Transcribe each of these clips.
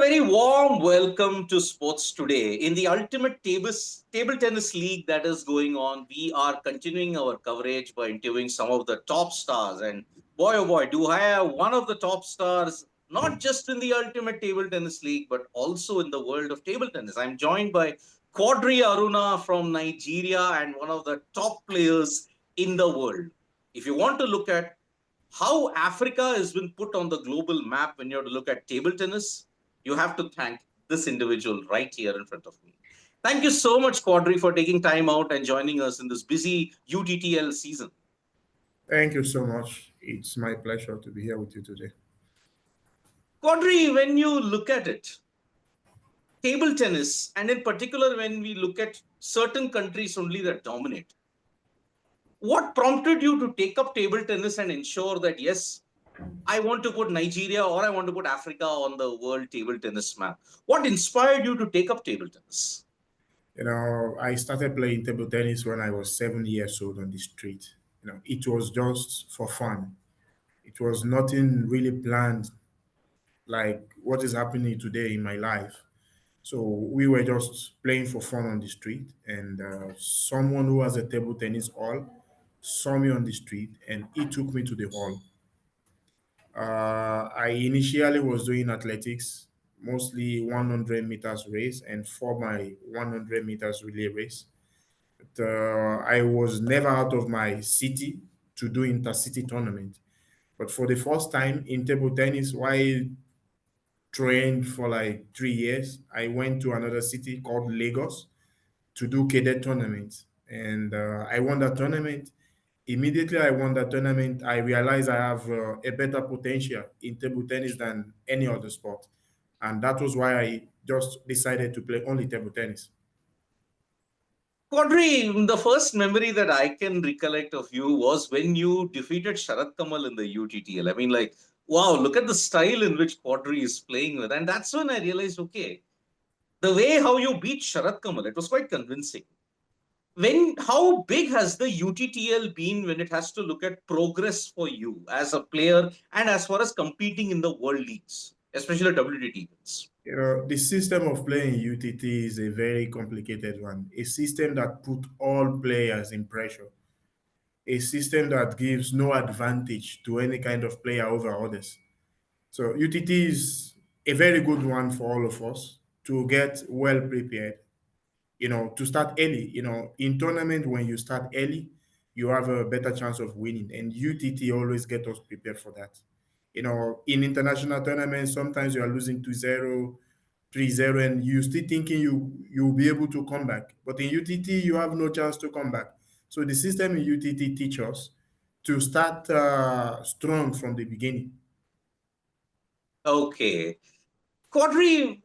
very warm welcome to Sports Today. In the ultimate table tennis league that is going on, we are continuing our coverage by interviewing some of the top stars. And boy, oh boy, do I have one of the top stars, not just in the ultimate table tennis league, but also in the world of table tennis. I'm joined by Quadri Aruna from Nigeria and one of the top players in the world. If you want to look at how Africa has been put on the global map when you have to look at table tennis, you have to thank this individual right here in front of me. Thank you so much, Quadri, for taking time out and joining us in this busy UTTL season. Thank you so much. It's my pleasure to be here with you today. Quadri, when you look at it, table tennis, and in particular, when we look at certain countries only that dominate, what prompted you to take up table tennis and ensure that, yes, I want to put Nigeria or I want to put Africa on the world table tennis map? What inspired you to take up table tennis? I started playing table tennis when I was 7 years old on the street. It was just for fun. It was nothing really planned like what is happening today in my life. So we were just playing for fun on the street, and someone who has a table tennis hall saw me on the street, and he took me to the hall. I initially was doing athletics, mostly 100 meters race and for my 100 meters relay race. But, I was never out of my city to do intercity tournament. But for the first time in table tennis, while I trained for like 3 years, I went to another city called Lagos to do cadet tournament. And I won that tournament. Immediately I won that tournament, I realized I have a better potential in table tennis than any other sport. And that was why I just decided to play only table tennis. Quadri, the first memory that I can recollect of you was when you defeated Sharat Kamal in the UTTL. I mean, like, wow, look at the style in which Quadri is playing with. And that's when I realized, okay, the way how you beat Sharat Kamal, it was quite convincing. How big has the UTTL been when it has to look at progress for you as a player and as far as competing in the world leagues, especially WTT events? The system of playing UTT is a very complicated one, a system that put all players in pressure, a system that gives no advantage to any kind of player over others. So UTT is a very good one for all of us to get well prepared, to start early. In tournament, when you start early, you have a better chance of winning. And UTT always get us prepared for that. In international tournaments, sometimes you are losing 2-0, 3-0, and you still thinking you'll be able to come back. But in UTT, you have no chance to come back. So the system in UTT teach us to start strong from the beginning. Okay. Quadri,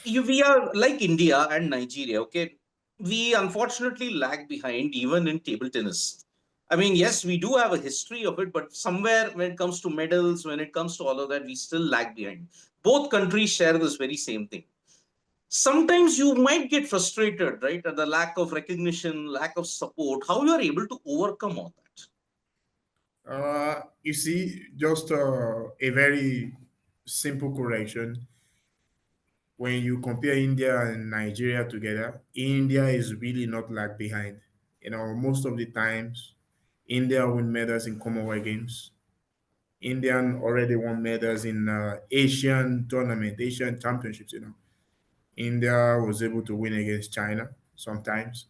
we are like India and Nigeria, okay? We unfortunately lag behind even in table tennis. I mean, yes, we do have a history of it, but somewhere when it comes to medals, when it comes to all of that, we still lag behind. Both countries share this very same thing. Sometimes you might get frustrated, right, at the lack of recognition, lack of support. How you are able to overcome all that? You see, just a very simple correction. When you compare India and Nigeria together, India is really not lag behind. Most of the times, India win medals in Commonwealth Games. Indian already won medals in Asian tournament, Asian championships. India was able to win against China sometimes.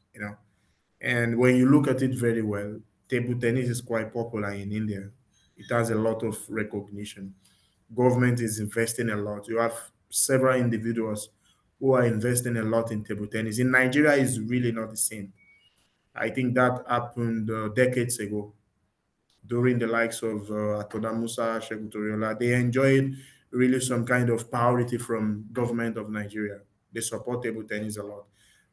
And when you look at it very well, table tennis is quite popular in India. It has a lot of recognition. Government is investing a lot. You have several individuals who are investing a lot in table tennis. In Nigeria, is really not the same. I think that happened decades ago during the likes of Atoda Musa, Shegun Toriola. They enjoyed really some kind of priority from government of Nigeria. They support table tennis a lot.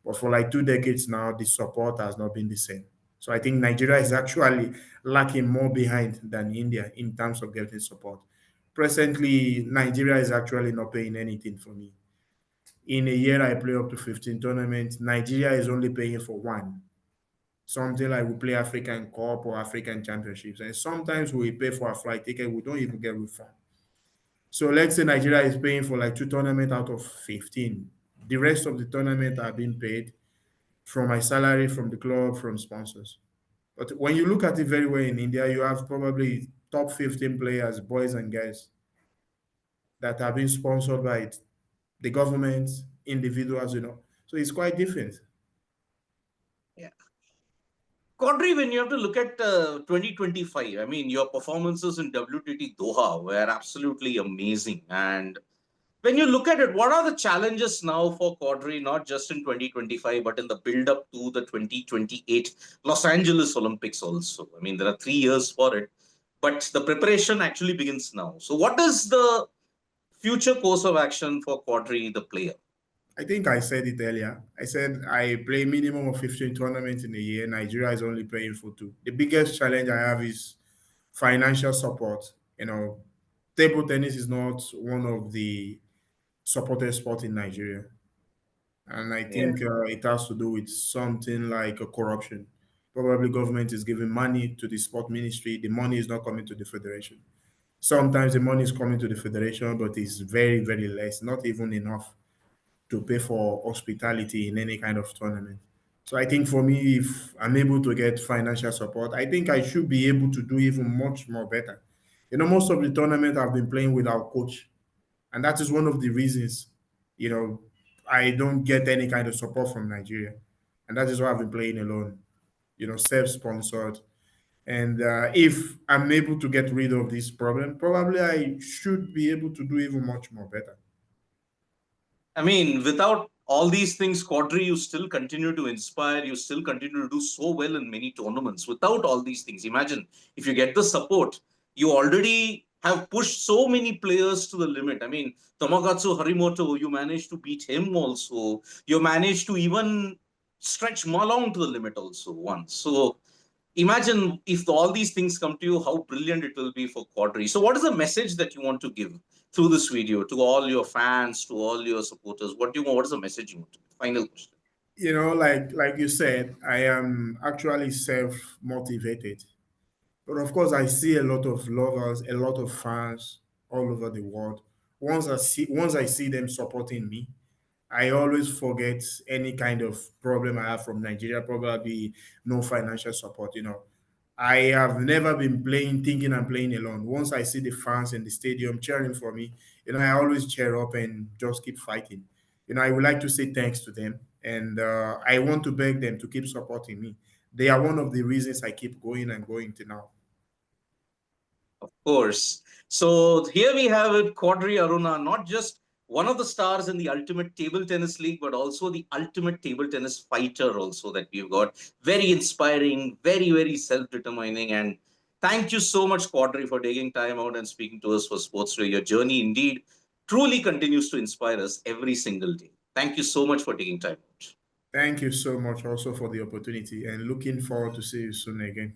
But for like 2 decades now, the support has not been the same. So I think Nigeria is actually lacking more behind than India in terms of getting support. Presently, Nigeria is actually not paying anything for me. In a year, I play up to 15 tournaments. Nigeria is only paying for one. Something like we play African Cup or African Championships. And sometimes we pay for a flight ticket, we don't even get refund. So let's say Nigeria is paying for like two tournaments out of 15. The rest of the tournament are being paid from my salary, from the club, from sponsors. But when you look at it very well in India, you have probably top 15 players, boys and girls, that are being sponsored by the government, individuals. So it's quite different. Yeah. Quadri, when you have to look at 2025, I mean, your performances in WTT Doha were absolutely amazing. And when you look at it, what are the challenges now for Quadri, not just in 2025, but in the build up to the 2028 Los Angeles Olympics also? I mean, there are 3 years for it, but the preparation actually begins now. So, what is the future course of action for Quadri, the player? I think I said it earlier. I said I play minimum of 15 tournaments in a year. Nigeria is only playing for two. The biggest challenge I have is financial support. Table tennis is not one of the supported sports in Nigeria. And I Yeah. think it has to do with something like corruption. Probably government is giving money to the sport ministry. The money is not coming to the federation. Sometimes the money is coming to the federation, but it's very, very less, not even enough to pay for hospitality in any kind of tournament. So I think for me, if I'm able to get financial support, I think I should be able to do even much more better. Most of the tournament I've been playing without coach, and that is one of the reasons, you know, I don't get any kind of support from Nigeria, and that is why I've been playing alone. Self-sponsored. And if I'm able to get rid of this problem, probably I should be able to do even much more better. I mean, without all these things, Quadri, you still continue to inspire. You still continue to do so well in many tournaments. Without all these things, imagine if you get the support, you already have pushed so many players to the limit. I mean, Tomogatsu Harimoto, you managed to beat him also. You managed to even stretch Malong to the limit also once. So imagine if all these things come to you, how brilliant it will be for Quadri. So, what is the message that you want to give through this video to all your fans, to all your supporters? What do you want? What is the message you want to give? Final question. Like you said, I am actually self motivated. But of course, I see a lot of lovers, a lot of fans all over the world. Once I see them supporting me, I always forget any kind of problem I have from Nigeria, probably no financial support. I have never been playing, thinking I'm playing alone. Once I see the fans in the stadium cheering for me, I always cheer up and just keep fighting. I would like to say thanks to them. And I want to beg them to keep supporting me. They are one of the reasons I keep going and going to now. Of course. So here we have it, Quadri Aruna, not just one of the stars in the Ultimate Table Tennis League, but also the ultimate table tennis fighter also that we've got. Very inspiring, very, very self-determining. And thank you so much, Quadri, for taking time out and speaking to us for Sports Day. Your journey indeed truly continues to inspire us every single day. Thank you so much for taking time out. Thank you so much also for the opportunity and looking forward to see you soon again.